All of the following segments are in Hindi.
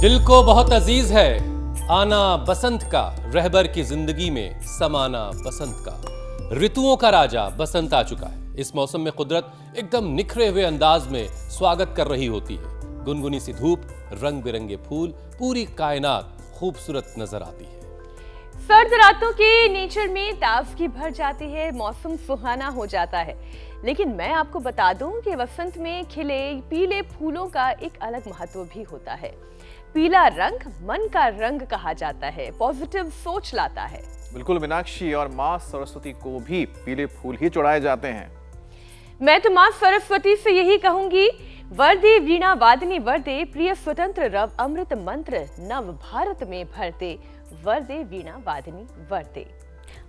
दिल को बहुत अजीज है आना बसंत का, रहबर की जिंदगी में समाना बसंत का। ऋतुओं का राजा बसंत आ चुका है। इस मौसम में कुदरत एकदम निखरे हुए अंदाज में स्वागत कर रही होती है। गुनगुनी सी धूप, रंग बिरंगे फूल, पूरी कायनात खूबसूरत नजर आती है। सर्द रातों के नेचर में ताजगी भर जाती है, मौसम सुहाना हो जाता है। लेकिन मैं आपको बता दूं कि वसंत में खिले पीले फूलों का एक अलग महत्व भी होता है। पीला रंग मन का रंग कहा जाता है, पॉजिटिव सोच लाता है। बिल्कुल मीनाक्षी, और माँ सरस्वती को भी पीले फूल ही चढ़ाए जाते हैं। मैं तो माँ सरस्वती से यही कहूंगी, वरदे वीणा वादिनी वरदे, प्रिय स्वतंत्र रव अमृत मंत्र नव भारत में भरते, वरदे वीणा वादिनी वरदे।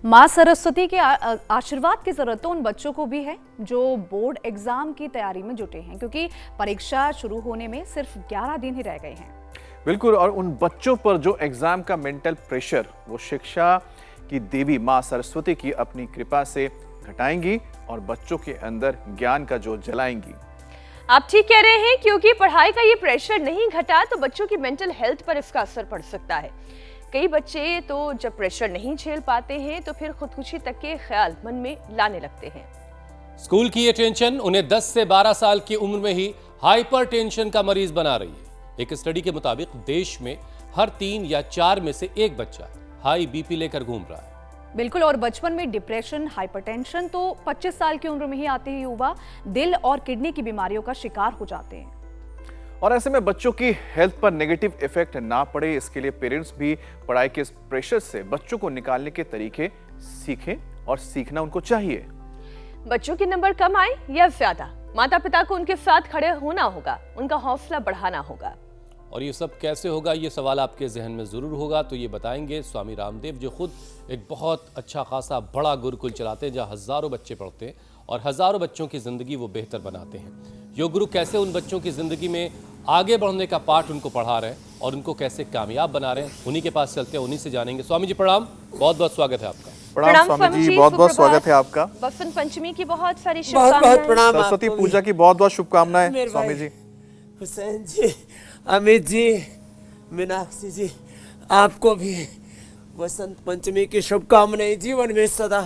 माँ सरस्वती के आशीर्वाद की जरूरत तो उन बच्चों को भी है जो बोर्ड एग्जाम की तैयारी में जुटे हैं, क्योंकि परीक्षा शुरू होने में सिर्फ 11 दिन ही रह गए हैं। बिल्कुल, और उन बच्चों पर जो एग्जाम का मेंटल प्रेशर वो शिक्षा की देवी माँ सरस्वती की अपनी कृपा से घटाएंगी और बच्चों के अंदर ज्ञान का जोत जलाएंगी। आप ठीक कह रहे हैं, क्योंकि पढ़ाई का ये प्रेशर नहीं घटा तो बच्चों की मेंटल हेल्थ पर इसका असर पड़ सकता है। कई बच्चे तो जब प्रेशर नहीं झेल पाते हैं तो फिर खुदकुशी तक के ख्याल मन में लाने लगते हैं। स्कूल की ये टेंशन उन्हें 10 से 12 साल की उम्र में ही हाइपर टेंशन का मरीज बना रही है। एक स्टडी के मुताबिक देश में हर 3 या 4 में से एक बच्चा हाई बीपी लेकर घूम रहा है। बिल्कुल, और बचपन में डिप्रेशन, हाइपरटेंशन तो 25 साल की उम्र में ही आते ही युवा दिल और किडनी की बीमारियों का शिकार हो जाते हैं। और ऐसे में बच्चों की हेल्थ पर नेगेटिव इफेक्ट ना पड़े, इसके लिए पेरेंट्स भी पढ़ाई के प्रेशर से बच्चों को निकालने के तरीके सीखें, और सीखना उनको चाहिए। बच्चों के नंबर कम आए या ज्यादा, माता पिता को उनके साथ खड़े होना होगा, उनका हौसला बढ़ाना होगा। और ये सब कैसे होगा, ये सवाल आपके जहन में जरूर होगा, तो ये बताएंगे स्वामी रामदेव, जो खुद एक बहुत अच्छा खासा बड़ा गुरुकुल चलाते हैं जहाँ हजारों बच्चे पढ़ते हैं और हजारों बच्चों की जिंदगी वो बेहतर बनाते हैं। योग गुरु कैसे उन बच्चों की जिंदगी में आगे बढ़ने का पाठ उनको पढ़ा रहे हैं और उनको कैसे कामयाब बना रहे हैं, उन्हीं के पास चलते हैं, उन्हीं से जानेंगे। स्वामी जी प्रणाम, बहुत बहुत स्वागत है आपका। प्रणाम स्वामी जी, बहुत बहुत स्वागत है आपका। बसंत पंचमी की बहुत सारी बहुत बहुत प्रणाम। सरस्वती पूजा की बहुत बहुत शुभकामनाएं स्वामी जी। हुसैन जी, अमित जी, मीनाक्षी जी, आपको भी वसंत पंचमी की शुभकामनाएं। जीवन में सदा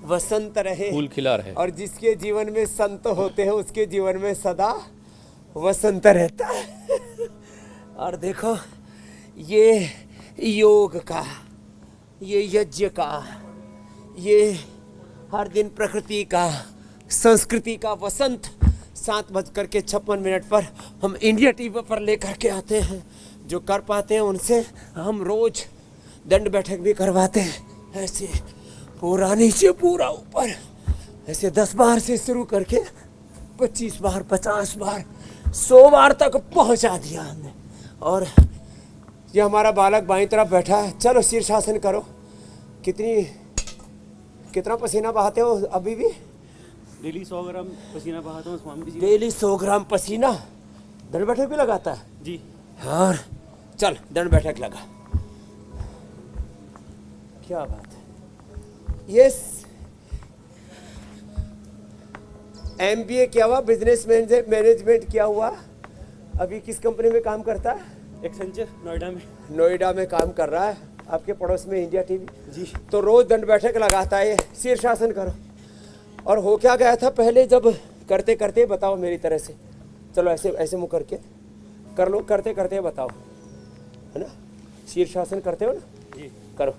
वसंत रहे, फूल खिला रहे, और जिसके जीवन में संत होते हैं उसके जीवन में सदा वसंत रहता है। और देखो, ये योग का, ये यज्ञ का, ये हर दिन प्रकृति का, संस्कृति का वसंत 7:56 पर हम इंडिया टीवी पर लेकर के आते हैं। जो कर पाते हैं उनसे हम रोज दंड बैठक भी करवाते हैं। ऐसे पूरा नीचे पूरा ऊपर, ऐसे 10 बार से शुरू करके 25 बार, 50 बार, 100 बार तक पहुंचा दिया हमने। और ये हमारा बालक बाईं तरफ बैठा है, चलो शीर्षासन करो। कितना पसीना बहाते हो अभी भी? डेली 100 ग्राम पसीना बहाता हूँ स्वामी जी। डेली 100 ग्राम पसीना। दंड बैठक भी लगाता है जी। और चल दंड बैठक लगा। क्या बात है। ये MBA किया हुआ, बिजनेस मैनेजमेंट किया हुआ, अभी किस कंपनी में काम करता है? एक्सेंचर नोएडा में। नोएडा में काम कर रहा है, आपके पड़ोस में इंडिया टीवी जी। तो रोज दंड बैठक लगाता है। शीर्षासन करो। और हो क्या गया था पहले, जब करते करते बताओ मेरी तरह से, चलो ऐसे ऐसे मुँह करके कर लो, करते करते बताओ, है ना? शीर्षासन करते हो ना जी, करो।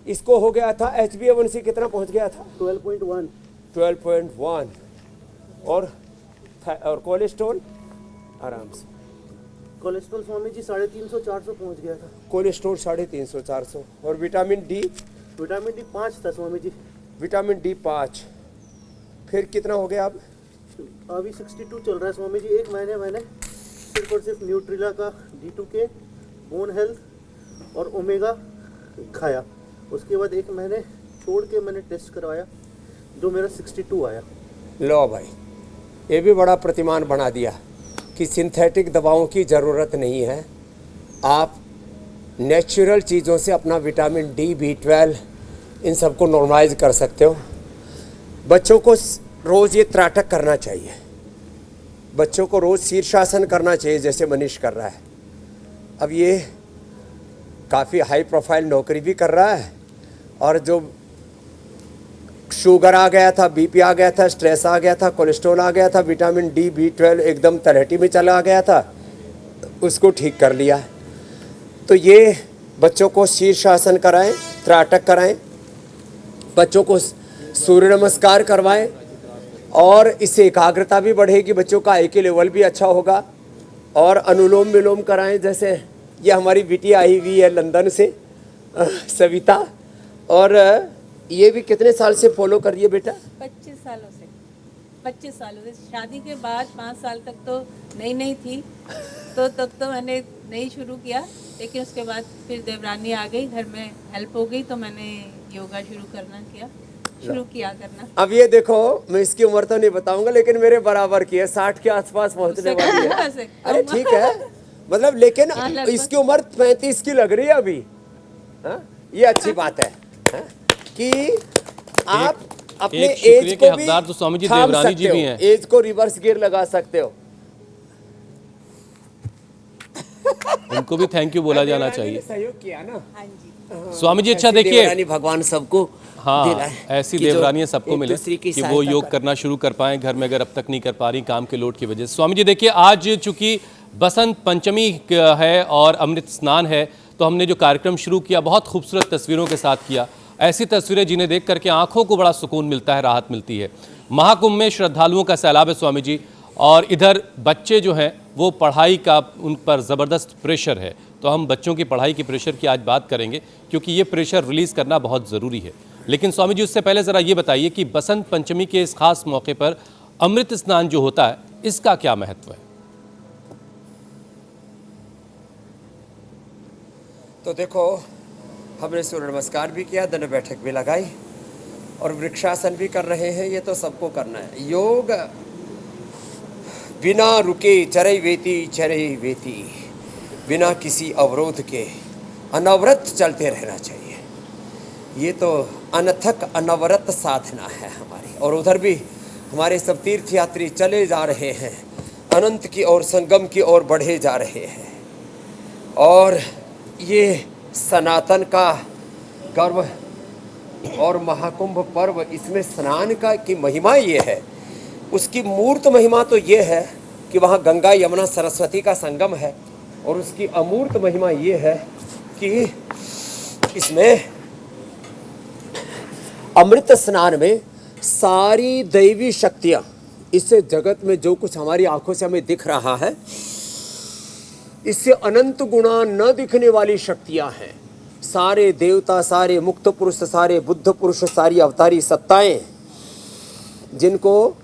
इसको हो गया था HbA1c कितना पहुंच गया था? 12.1। और कोलेस्ट्रॉल आराम से, कोलेस्ट्रॉल स्वामी जी 350-400 पहुंच गया था। कोलेस्ट्रॉल 350-400। और विटामिन डी? विटामिन डी 5 था स्वामी जी। Vitamin D 5। फिर कितना हो गया अब? अभी 62 चल रहा है स्वामी जी। एक महीने मैंने सिर्फ और सिर्फ न्यूट्रिला का D2K, बोन हेल्थ और ओमेगा खाया। उसके बाद एक महीने छोड़ के मैंने टेस्ट करवाया, जो मेरा 62 आया। लो भाई, ये भी बड़ा प्रतिमान बना दिया कि सिंथेटिक दवाओं की ज़रूरत नहीं है। आप नेचुरल चीज़ों से अपना विटामिन डी, B12 इन सबको नॉर्मलाइज कर सकते हो। बच्चों को रोज़ ये त्राटक करना चाहिए, बच्चों को रोज़ शीर्षासन करना चाहिए जैसे मनीष कर रहा है। अब ये काफ़ी हाई प्रोफाइल नौकरी भी कर रहा है, और जो शुगर आ गया था, बीपी आ गया था, स्ट्रेस आ गया था, कोलेस्ट्रॉल आ गया था, विटामिन डी, B12 एकदम तलहटी में चला गया था, उसको ठीक कर लिया। तो ये बच्चों को शीर्षासन कराएं, त्राटक कराएं, बच्चों को सूर्य नमस्कार करवाएं, और इससे एकाग्रता भी बढ़ेगी, बच्चों का IQ लेवल भी अच्छा होगा। और अनुलोम विलोम कराएं, जैसे ये हमारी बिटिया आई हुई है लंदन से, सविता, और ये भी कितने साल से फॉलो कर रही है बेटा? 25 सालों से। 25 सालों से शादी के बाद 5 साल तक तो नई थी, तो तब तो मैंने नहीं शुरू किया, लेकिन उसके बाद फिर देवरानी आ गई, घर में हेल्प हो गई, तो मैंने योगा शुरू किया करना। अब ये देखो, मैं इसकी उम्र तो नहीं बताऊंगा, लेकिन मेरे बराबर की है, 60 के आसपास पहुंचने वाली है। अरे ठीक है, मतलब लेकिन इसकी उम्र 35 की लग रही है अभी। हाँ? ये अच्छी बात है, हाँ? कि आप अपने एज को भी हकदार तो स्वामी जी थाम देवरानी जी सकते भी हो, हैं। एज को रिवर्स गियर लगा सकते हो। उनको भी थैंक यू बोला जाना देवरानी ने चाहिए। सहयोग किया ना। हाँ जी। स्वामी जी अच्छा ऐसी देखिए, देवरानी भगवान सबको दे रहा हाँ है, ऐसी कि जो देवरानियां सबको एक मिले दूसरे की कि वो सहायता योग करें। करना शुरू कर पाएं घर में, अगर अब तक नहीं कर पा रही काम के लोड की वजह से। स्वामी जी देखिए, आज चूंकि बसंत पंचमी है और अमृत स्नान है, तो हमने जो कार्यक्रम शुरू किया बहुत खूबसूरत तस्वीरों के साथ किया। ऐसी तस्वीरें जिन्हें देख करके आंखों को बड़ा सुकून मिलता है, राहत मिलती है। महाकुंभ में श्रद्धालुओं का सैलाब है स्वामी जी, और इधर बच्चे जो हैं वो पढ़ाई का उन पर ज़बरदस्त प्रेशर है। तो हम बच्चों की पढ़ाई की प्रेशर की आज बात करेंगे, क्योंकि ये प्रेशर रिलीज़ करना बहुत ज़रूरी है। लेकिन स्वामी जी उससे पहले ज़रा ये बताइए कि बसंत पंचमी के इस खास मौके पर अमृत स्नान जो होता है, इसका क्या महत्व है? तो देखो, हमने सूर्य नमस्कार भी किया, दंड बैठक भी लगाई, और वृक्षासन भी कर रहे हैं। ये तो सबको करना है। योग बिना रुके चरई वेती, बिना किसी अवरोध के अनवरत चलते रहना चाहिए। ये तो अनथक अनवरत साधना है हमारी। और उधर भी हमारे सब तीर्थयात्री चले जा रहे हैं, अनंत की ओर, संगम की ओर बढ़े जा रहे हैं। और ये सनातन का गर्व और महाकुंभ पर्व, इसमें स्नान का की महिमा ये है। उसकी मूर्त महिमा तो ये है कि वहाँ गंगा यमुना सरस्वती का संगम है, और उसकी अमूर्त महिमा ये है कि इसमें अमृत स्नान में सारी दैवी शक्तियाँ, इससे जगत में जो कुछ हमारी आंखों से हमें दिख रहा है, इससे अनंत गुणा न दिखने वाली शक्तियां हैं। सारे देवता, सारे मुक्त पुरुष, सारे बुद्ध पुरुष, सारी अवतारी सत्ताएं, जिनको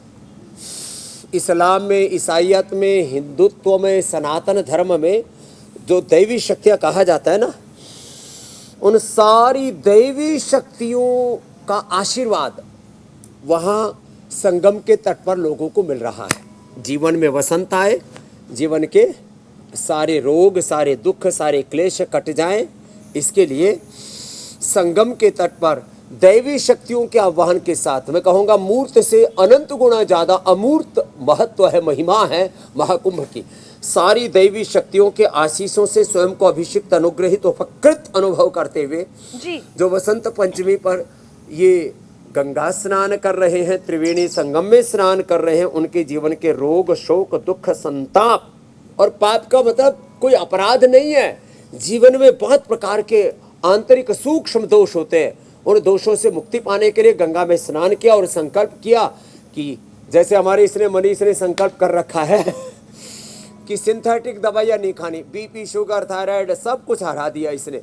इस्लाम में, ईसाईयत में, हिंदुत्व में, सनातन धर्म में जो दैवी शक्तियां कहा जाता है ना, उन सारी दैवी शक्तियों का आशीर्वाद वहाँ संगम के तट पर लोगों को मिल रहा है। जीवन में वसंत आए, जीवन के सारे रोग, सारे दुख, सारे क्लेश कट जाएं, इसके लिए संगम के तट पर दैवी शक्तियों के आह्वान के साथ, मैं कहूँगा मूर्त से अनंत गुना ज़्यादा अमूर्त महत्व है, महिमा है महाकुंभ की। सारी दैवी शक्तियों के आशीषों से स्वयं को अभिषिक्त, अनुग्रहित, उपकृत अनुभव करते हुए जी जो बसंत पंचमी पर ये गंगा स्नान कर रहे हैं, त्रिवेणी संगम में स्नान कर रहे हैं, उनके जीवन के रोग, शोक, दुख, संताप और पाप का मतलब कोई अपराध नहीं है। जीवन में बहुत प्रकार के आंतरिक सूक्ष्म दोष होते हैं। उन दोषों से मुक्ति पाने के लिए गंगा में स्नान किया और संकल्प किया कि जैसे हमारे इसने मनीष ने संकल्प कर रखा है कि सिंथेटिक दवाइयाँ नहीं खानी, बीपी, शुगर, थायराइड सब कुछ हरा दिया इसने,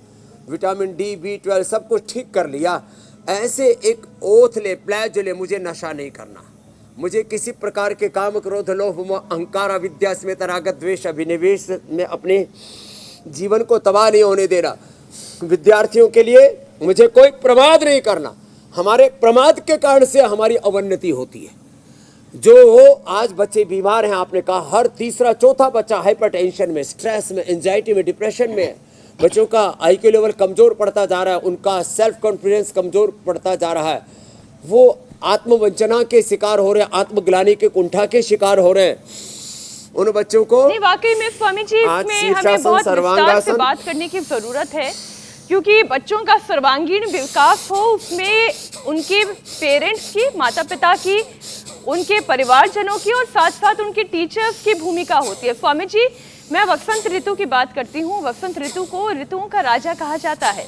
विटामिन डी, B12 सब कुछ ठीक कर लिया। ऐसे एक ओथ ले, प्लेज ले, मुझे नशा नहीं करना, मुझे किसी प्रकार के काम, क्रोध, लोभ, मोह, अहंकार, अविद्या, स्मेत, राग, द्वेष, अभिनिवेश में अपने जीवन को तबाह नहीं होने देना। विद्यार्थियों के लिए मुझे कोई प्रमाद नहीं करना। हमारे प्रमाद के कारण से हमारी अवन्नति होती है। जो आज बच्चे बीमार हैं, आपने कहा हर तीसरा चौथा बच्चा हाइपरटेंशन में, स्ट्रेस में, एंजाइटी में, डिप्रेशन में। बच्चों का IQ लेवल कमज़ोर पड़ता जा रहा है, उनका सेल्फ कॉन्फिडेंस कमज़ोर पड़ता जा रहा है, वो आत्मवंचना के शिकार हो रहे हैं, आत्मग्लानि के कुंठा के शिकार हो रहे हैं। उन बच्चों को नहीं, वाकई में स्वामी जी आज इसमें शीर्षासन, हमें बहुत विस्तार से सर्वांगासन। बात करने की जरूरत है, क्योंकि बच्चों का सर्वांगीण विकास हो उसमें उनके पेरेंट्स की, माता पिता की, उनके परिवारजनों की और साथ साथ उनके टीचर्स की भूमिका होती है। स्वामी जी, मैं वसंत ऋतु की बात करती हूँ। वसंत ऋतु को ऋतुओं का राजा कहा जाता है।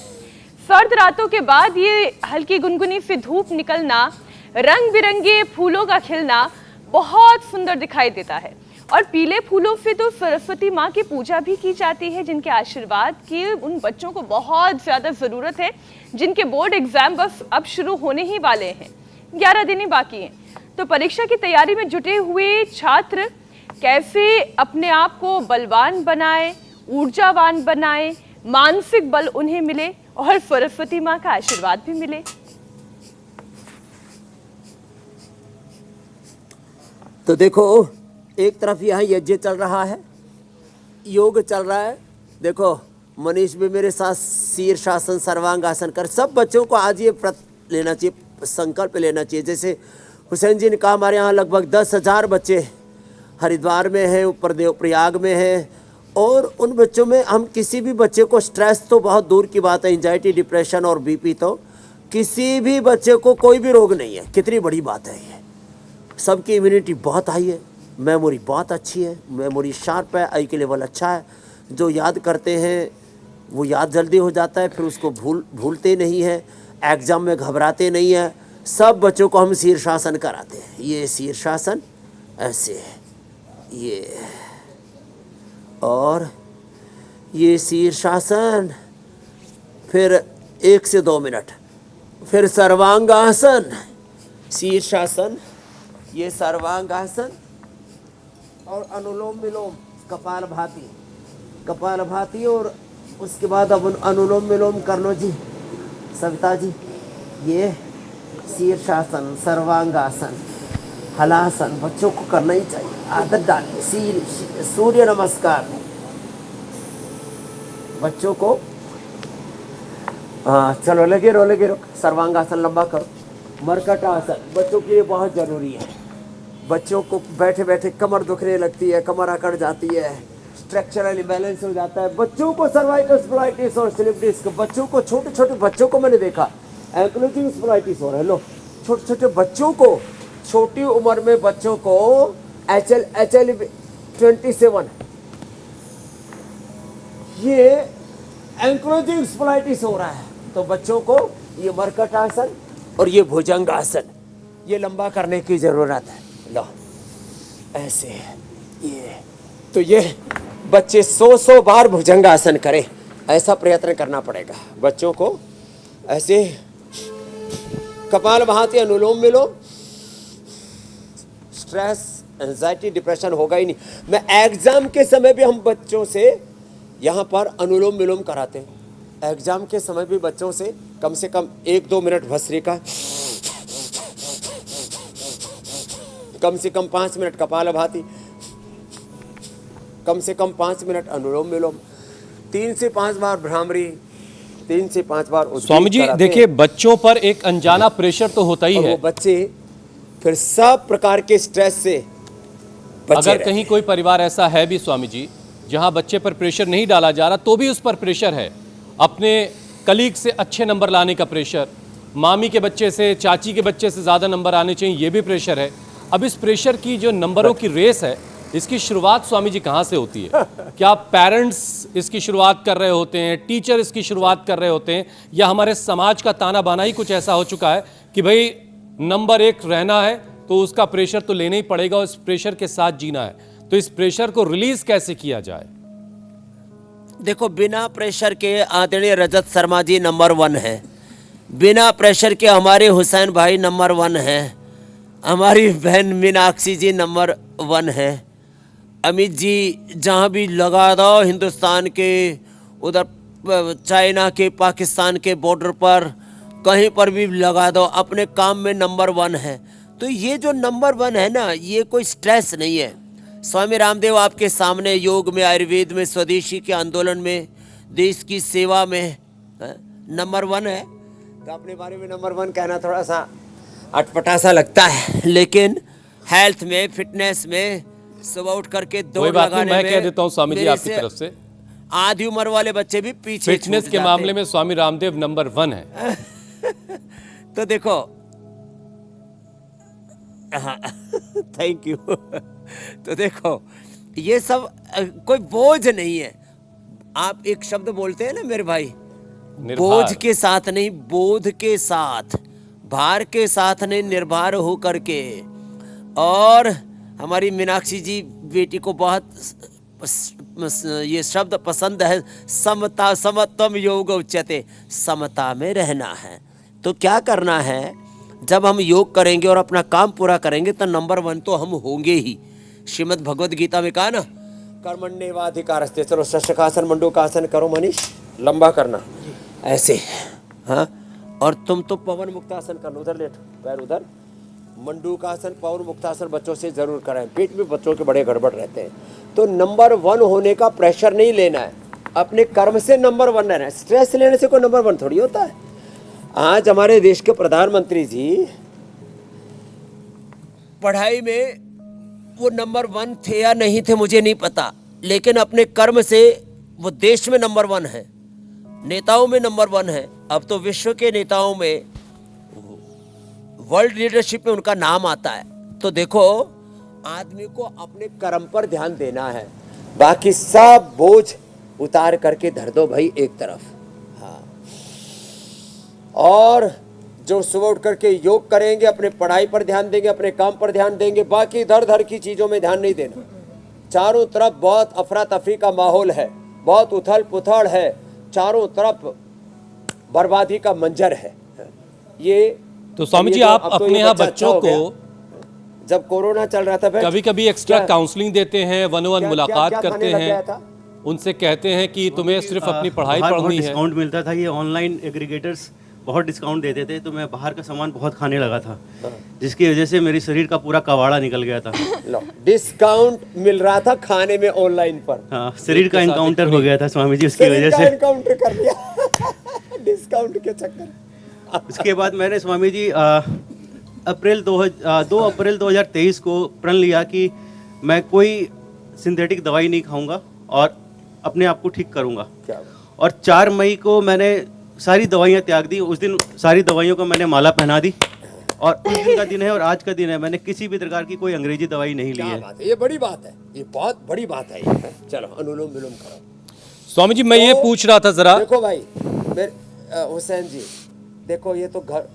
सर्द रातों के बाद ये हल्की गुनगुनी सी धूप निकलना, रंग बिरंगे फूलों का खिलना बहुत सुंदर दिखाई देता है। और पीले फूलों से तो सरस्वती माँ की पूजा भी की जाती है, जिनके आशीर्वाद की उन बच्चों को बहुत ज़्यादा ज़रूरत है, जिनके बोर्ड एग्जाम बस अब शुरू होने ही वाले हैं, 11 दिन ही बाकी हैं। तो परीक्षा की तैयारी में जुटे हुए छात्र कैसे अपने आप को बलवान बनाए, ऊर्जावान बनाए, मानसिक बल उन्हें मिले और सरस्वती माँ का आशीर्वाद भी मिले। तो देखो, एक तरफ यहाँ यज्ञ चल रहा है, योग चल रहा है। देखो मनीष भी मेरे साथ शीर्षासन, सर्वांगासन कर। सब बच्चों को आज ये व्रत लेना चाहिए, संकल्प लेना चाहिए। जैसे हुसैन जी ने कहा, हमारे यहाँ लगभग 10,000 बच्चे हरिद्वार में हैं, प्रयाग में हैं, और उन बच्चों में हम किसी भी बच्चे को, स्ट्रेस तो बहुत दूर की बात है, एंजाइटी, डिप्रेशन और बीपी, तो किसी भी बच्चे को कोई भी रोग नहीं है। कितनी बड़ी बात है ये। सबकी इम्यूनिटी बहुत हाई है, मेमोरी बहुत अच्छी है, मेमोरी शार्प है, आई के लेवल अच्छा है। जो याद करते हैं वो याद जल्दी हो जाता है, फिर उसको भूलते नहीं है, एग्ज़ाम में घबराते नहीं है। सब बच्चों को हम शीर्षासन कराते हैं। ये शीर्षासन ऐसे है, ये, और ये शीर्षासन, फिर 1 से 2 मिनट, फिर सर्वांगासन, शीर्षासन, ये सर्वांगासन, और अनुलोम विलोम, कपाल भाती, और उसके बाद अब अनुलोम विलोम कर लो जी सविता जी। ये शीर्षासन, सर्वांगासन, हलासन बच्चों को करना ही चाहिए, आदत डालिए। सूर्य नमस्कार बच्चों को, हाँ चलो लगे रहो। सर्वांगासन लंबा करो। मरकट आसन बच्चों के लिए बहुत ज़रूरी है। बच्चों को बैठे बैठे कमर दुखने लगती है, कमर अकड़ जाती है, स्ट्रक्चरल इम्बैलेंस हो जाता है। बच्चों को सर्वाइकल स्पॉलाइटिस और स्लिप डिस्क, बच्चों को, छोटे छोटे बच्चों को मैंने देखा एंक्लोजिंग स्पॉलाइटिस हो रहा है। लो छोटे छोटे बच्चों को, छोटी उम्र में बच्चों को HL27 ये एंक्लोजिंग स्पॉलाइटिस हो रहा है। तो बच्चों को ये मरकट आसन और ये भुजंग आसन, ये लंबा करने की जरूरत है। लो ऐसे, ये तो ये बच्चे 100 बार भुजंग आसन करें, ऐसा प्रयत्न करना पड़ेगा बच्चों को। ऐसे कपाल भाती, अनुलोम विलोम, स्ट्रेस, एंजाइटी, डिप्रेशन होगा ही नहीं। मैं एग्जाम के समय भी हम बच्चों से यहाँ पर अनुलोम विलोम कराते हैं। एग्जाम के समय भी बच्चों से कम 1-2 मिनट भस्त्रिका, कम से कम 5 मिनट कपाल भाती, कम से कम 5 मिनट अनुलोम विलोम, 3 से 5 बार भ्रामरी, 3 से 5 बार उद्गीत स्वामी जी कराते देखिए, हैं। बच्चों पर एक अनजाना प्रेशर तो होता ही और है। वो बच्चे फिर सब प्रकार के स्ट्रेस से बचे अगर रहते कहीं कोई परिवार ऐसा है भी स्वामी जी जहां बच्चे पर प्रेशर नहीं डाला जा रहा, तो भी उस पर प्रेशर है। अपने कलीग से अच्छे नंबर लाने का प्रेशर, मामी के बच्चे से, चाची के बच्चे से ज़्यादा नंबर आने चाहिए, ये भी प्रेशर है। अब इस प्रेशर की जो नंबरों की रेस है, इसकी शुरुआत स्वामी जी कहाँ से होती है? क्या पेरेंट्स इसकी शुरुआत कर रहे होते हैं, टीचर इसकी शुरुआत कर रहे होते हैं, या हमारे समाज का ताना बाना ही कुछ ऐसा हो चुका है कि भाई नंबर 1 रहना है तो उसका प्रेशर तो लेना ही पड़ेगा और इस प्रेशर के साथ जीना है? तो इस प्रेशर को रिलीज कैसे किया जाए? देखो, बिना प्रेशर के आदरणीय रजत शर्मा जी नंबर 1 है, बिना प्रेशर के हमारे हुसैन भाई नंबर 1 है, हमारी बहन मीनाक्षी जी नंबर 1 है, अमित जी जहाँ भी लगा दो, हिंदुस्तान के उधर, चाइना के, पाकिस्तान के बॉर्डर पर, कहीं पर भी लगा दो, अपने काम में नंबर 1 है। तो ये जो नंबर 1 है ना, ये कोई स्ट्रेस नहीं है। स्वामी रामदेव आपके सामने योग में, आयुर्वेद में, स्वदेशी के आंदोलन में, देश की सेवा में नंबर 1 है। तो अपने बारे में नंबर 1 कहना थोड़ा सा अटपटा सा लगता है, लेकिन हेल्थ में, फिटनेस में सुबह उठ करके कोई दौड़ बात नहीं, लगाने मैं में कह देता हूँ स्वामी जी मेरे आपकी से तरफ से, आधी उम्र वाले बच्चे भी पीछे फिटनेस छूट के जाते मामले में स्वामी रामदेव नंबर 1 है। हैं। तो देखो, थैंक यू। तो देखो, ये सब कोई बोझ नहीं है। आप एक शब्द बोलते हैं ना मेरे भाई, निर्भर। बोझ के साथ नहीं, बोध के साथ, भार के साथ नहीं, निर्भर हो करके। और हमारी मीनाक्षी जी बेटी को बहुत ये शब्द पसंद है, समता, समत्वम योग उच्यते, समता में रहना है। तो क्या करना है, जब हम योग करेंगे और अपना काम पूरा करेंगे तो नंबर 1 तो हम होंगे ही। श्रीमद् भगवद गीता में कहा ना, कर्मण्येवाधिकारस्ते, चलो शस्त्रकासन मंडूकासन करो मनीष, लंबा करना ऐसे, हाँ। और तुम तो पवन मुक्तासन करना, उधर लेट, पैर उधर, मंडूकासन पवन मुक्तासन बच्चों से जरूर कराएं। पेट में बच्चों के बड़े गड़बड़ रहते हैं। तो नंबर 1 होने का प्रेशर नहीं लेना है, अपने कर्म से नंबर 1 रहना है। स्ट्रेस लेने से कोई नंबर 1 थोड़ी होता है। आज हमारे देश के प्रधानमंत्री जी पढ़ाई में वो नंबर 1 थे या नहीं थे मुझे नहीं पता, लेकिन अपने कर्म से वो देश में नंबर 1 है, नेताओं में नंबर 1 है। अब तो विश्व के नेताओं में, वर्ल्ड लीडरशिप में उनका नाम आता है। तो देखो, आदमी को अपने कर्म पर ध्यान देना है, बाकी सब बोझ उतार करके धर दो भाई एक तरफ। हाँ, और जो सुबह उठ करके योग करेंगे, अपने पढ़ाई पर ध्यान देंगे, अपने काम पर ध्यान देंगे, बाकी इधर उधर की चीजों में ध्यान नहीं देना। चारों तरफ बहुत अफरा तफरी का माहौल है, बहुत उथल पुथल है, चारों तरफ बर्बादी का मंजर है। ये तो स्वामी जी, ये आप अब तो अपने ये यहाँ बच्चा अच्छा बच्चों हो को गया। जब कोरोना चल रहा था, कभी कभी एक्स्ट्रा क्या- काउंसलिंग देते हैं, 1-on-1 क्या- मुलाकात क्या करते खाने लग गया हैं, था? उनसे कहते हैं कि तुम्हें सिर्फ अपनी पढ़ाई बाहर बहुत पढ़नी है। डिस्काउंट मिलता था, ये ऑनलाइन एग्रीगेटर्स बहुत डिस्काउंट देते थे, तो मैं बाहर का सामान बहुत खाने लगा था, जिसकी वजह से मेरी शरीर का पूरा कबाड़ा निकल गया था। लो, डिस्काउंट मिल रहा था खाने में ऑनलाइन पर, हाँ, शरीर का इनकाउंटर हो गया था स्वामी जी उसकी शरीर वजह का से। एनकाउंटर कर लिया डिस्काउंट के चक्कर। उसके बाद मैंने स्वामी जी 2 अप्रैल 2023 को प्रण लिया कि मैं कोई सिंथेटिक दवाई नहीं खाऊंगा और अपने आप को ठीक करूंगा। क्या और 4 मई को मैंने सारी दवाइयाँ त्याग दी। उस दिन सारी दवाइयों को मैंने माला पहना दी, और उस दिन का दिन है और आज का दिन है, मैंने किसी भी प्रकार की कोई अंग्रेजी दवाई नहीं ली क्या है। बात है, ये बड़ी बात है, ये बहुत बड़ी बात है ये। चलो अनुलोम विलोम करो। स्वामी जी, मैं ये तो पूछ रहा था जरा, देखो भाई, हुसैन जी, देखो ये तो घर,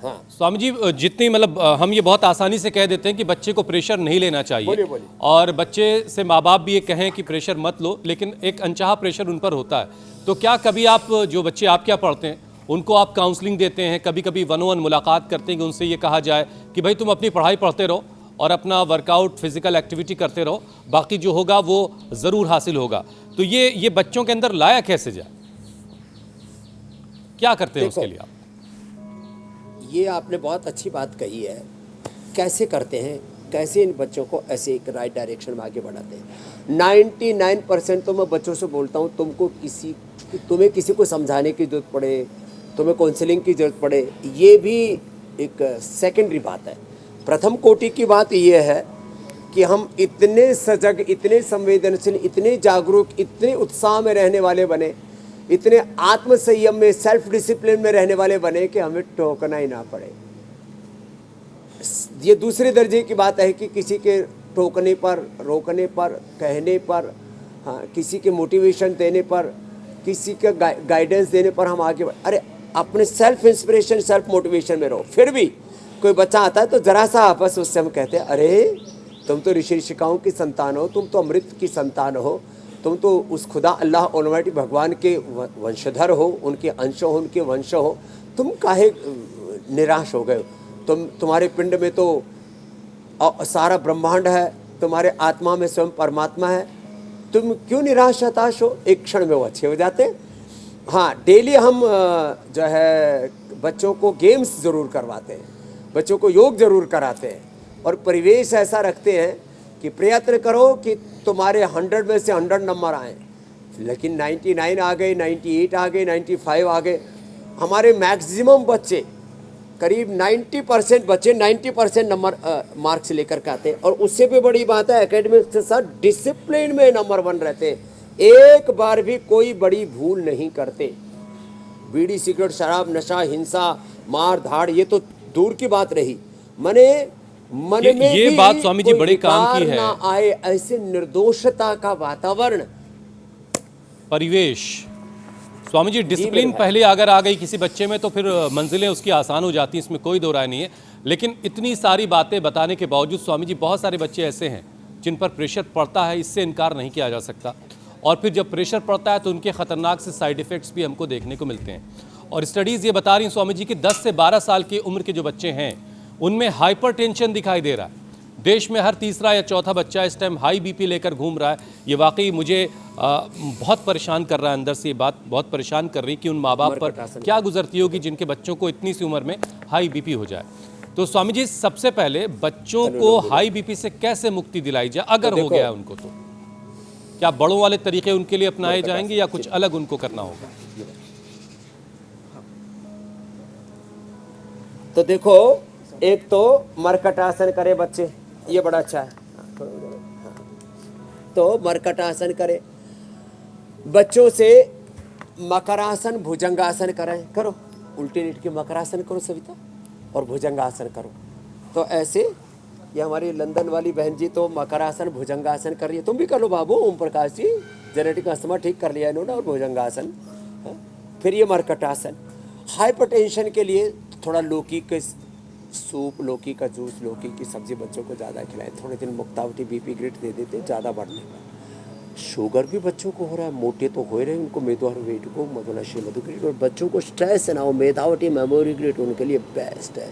हाँ स्वामी जी, जितनी मतलब हम ये बहुत आसानी से कह देते हैं कि बच्चे को प्रेशर नहीं लेना चाहिए, बोलिए, बोलिए। और बच्चे से माँ बाप भी ये कहें कि प्रेशर मत लो, लेकिन एक अनचाहा प्रेशर उन पर होता है। तो क्या कभी आप, जो बच्चे आप क्या पढ़ते हैं, उनको आप काउंसलिंग देते हैं, कभी कभी 1-on-1 मुलाकात करते हैं कि उनसे ये कहा जाए कि भाई तुम अपनी पढ़ाई पढ़ते रहो और अपना वर्कआउट, फिजिकल एक्टिविटी करते रहो, बाकी जो होगा वो ज़रूर हासिल होगा। तो ये बच्चों के अंदर लाया कैसे जाए, क्या करते हैं देखो, उसके लिए आप? ये आपने बहुत अच्छी बात कही है। कैसे करते हैं, कैसे इन बच्चों को ऐसे एक राइट डायरेक्शन में आगे बढ़ाते हैं। 99% तो मैं बच्चों से बोलता हूँ, तुम्हें किसी को समझाने की जरूरत पड़े, तुम्हें काउंसलिंग की जरूरत पड़े, ये भी एक सेकेंडरी बात है। प्रथम कोटि की बात ये है कि हम इतने सजग, इतने संवेदनशील, इतने जागरूक, इतने उत्साह में रहने वाले बने, इतने आत्म संयम में, सेल्फ डिसिप्लिन में रहने वाले बने कि हमें टोकना ही ना पड़े। ये दूसरे दर्जे की बात है कि किसी के टोकने पर, रोकने पर, कहने पर, हाँ, किसी के मोटिवेशन देने पर, किसी का गाइडेंस देने पर हम आगे अरे अपने सेल्फ इंस्पिरेशन, सेल्फ मोटिवेशन में रहो। फिर भी कोई बच्चा आता है तो जरा सा आपस उससे हम कहते हैं, अरे तुम तो ऋषि ऋषिकाओं की संतान हो, तुम तो अमृत की संतान हो, तुम तो उस खुदा अल्लाह ऑलमाइटी भगवान के वंशधर हो, उनके अंश हो, उनके वंश हो, तुम काहे निराश हो गए? तुम्हारे पिंड में तो सारा ब्रह्मांड है, तुम्हारे आत्मा में स्वयं परमात्मा है, तुम क्यों निराश हताश हो? एक क्षण में वो अच्छे हो जाते हैं। हाँ, डेली हम जो है बच्चों को गेम्स ज़रूर करवाते हैं, बच्चों को योग ज़रूर कराते हैं, और परिवेश ऐसा रखते हैं कि प्रयत्न करो कि तुम्हारे 100 में से 100 नंबर आए, लेकिन 99 आ गए, 98 आ गए, 95 आ गए। हमारे मैक्सिमम बच्चे करीब 90% बच्चे 90% नंबर मार्क्स लेकर के आते हैं। और उससे भी बड़ी बात है एकेडमिक्स के साथ डिसिप्लिन में नंबर 1 रहते हैं, एक बार भी कोई बड़ी भूल नहीं करते। बीड़ी सिगरेट शराब नशा हिंसा मार धाड़ ये तो दूर की बात रही, मन में ये भी बात स्वामी जी कोई बड़े काम की विकार है। ना आए, ऐसे निर्दोषता का वातावरण, परिवेश। स्वामी जी डिसिप्लिन भाई। पहले अगर आ गई किसी बच्चे में तो फिर मंजिलें उसकी आसान हो जाती हैं, इसमें कोई दो राय नहीं है। लेकिन इतनी सारी बातें बताने के बावजूद स्वामी जी बहुत सारे बच्चे ऐसे हैं जिन पर प्रेशर पड़ता है, इससे इनकार नहीं किया जा सकता। और फिर जब प्रेशर पड़ता है तो उनके खतरनाक से साइड इफ़ेक्ट्स भी हमको देखने को मिलते हैं। और स्टडीज़ ये बता रही हैं स्वामी जी कि 10 से 12 साल की उम्र के जो बच्चे हैं उनमें हाइपरटेंशन दिखाई दे रहा है। देश में हर तीसरा या चौथा बच्चा इस टाइम हाई बीपी लेकर घूम रहा है। ये वाकई मुझे बहुत परेशान कर रहा है, अंदर से ये बात बहुत परेशान कर रही कि उन माँ बाप पर क्या गुजरती होगी जिनके बच्चों को इतनी सी उम्र में हाई बीपी हो जाए। तो स्वामी जी सबसे पहले बच्चों को हाई बीपी से कैसे मुक्ति दिलाई जाए अगर हो गया उनको, तो क्या बड़ों वाले तरीके उनके लिए अपनाए जाएंगे या कुछ अलग उनको करना होगा? तो देखो, एक तो मरकटासन करे बच्चे, ये बड़ा अच्छा है। तो मरकटासन करे, बच्चों से मकरासन भुजंगासन कराएं, करो उल्टी लेट के मकरासन करो सविता, और भुजंगासन करो। तो ऐसे ये हमारी लंदन वाली बहन जी तो मकरासन भुजंगासन कर रही है, तुम भी कर लो बाबू। ओम प्रकाश जी जेनेटिक अस्थमा ठीक कर लिया इन्होंने, और भुजंगासन। फिर ये मरकटासन। हाइपरटेंशन के लिए थोड़ा लौकी के सूप, लौकी का जूस, लौकी की सब्जी बच्चों को ज़्यादा खिलाएं। थोड़े दिन मुक्तावटी बीपी ग्रिड दे देते ज़्यादा बढ़ने का। शुगर भी बच्चों को हो रहा है, मोटे तो हो रहे हैं, उनको मेदो और वेट को मधुनशी मधु ग्रिड। और बच्चों को स्ट्रेस ना हो, मेधावटी मेमोरी ग्रिड उनके लिए बेस्ट है।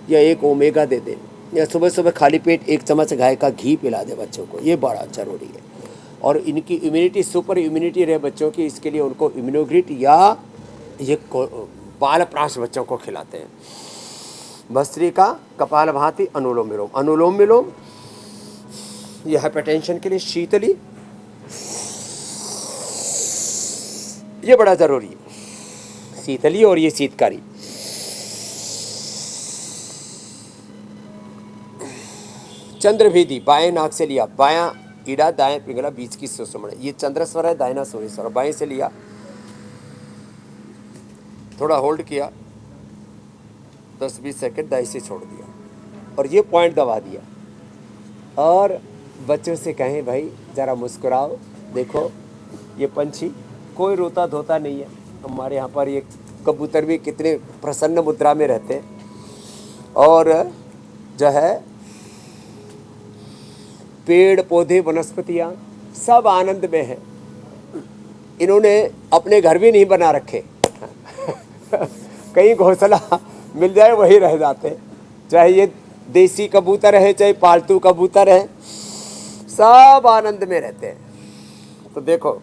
या एक ओमेगा दे दे, या सुबह सुबह खाली पेट 1 चम्मच गाय का घी पिला दे बच्चों को, ये बड़ा जरूरी है। और इनकी इम्यूनिटी सुपर इम्यूनिटी रहे बच्चों की, इसके लिए उनको इम्यूनोग्रिड या ये बाल प्राश बच्चों को खिलाते हैं। भस्त्रिका, कपालभाति, अनुलोम विलोम। अनुलोम विलोम ये हाइपरटेंशन के लिए, शीतली ये बड़ा जरूरी है, शीतली और ये शीतकारी। चंद्रभेदी, बाएं नाक से लिया, बायां ईड़ा दाएं पिंगला बीच की सुषुम्ना, ये चंद्रस्वर है, दाहिना सूर्यस्वर। बाएं से लिया, थोड़ा होल्ड किया, 10-20 सेकंड, दाएं से छोड़ दिया और ये पॉइंट दबा दिया। और बच्चों से कहें भाई ज़रा मुस्कुराओ, देखो ये पंछी कोई रोता धोता नहीं है। हमारे यहाँ पर ये कबूतर भी कितने प्रसन्न मुद्रा में रहते हैं। और जो है पेड़ पौधे वनस्पतियाँ सब आनंद में हैं। इन्होंने अपने घर भी नहीं बना रखे कहीं घोंसला मिल जाए वही रह जाते, चाहे ये देसी कबूतर है चाहे पालतू कबूतर है, सब आनंद में रहते हैं। तो देखो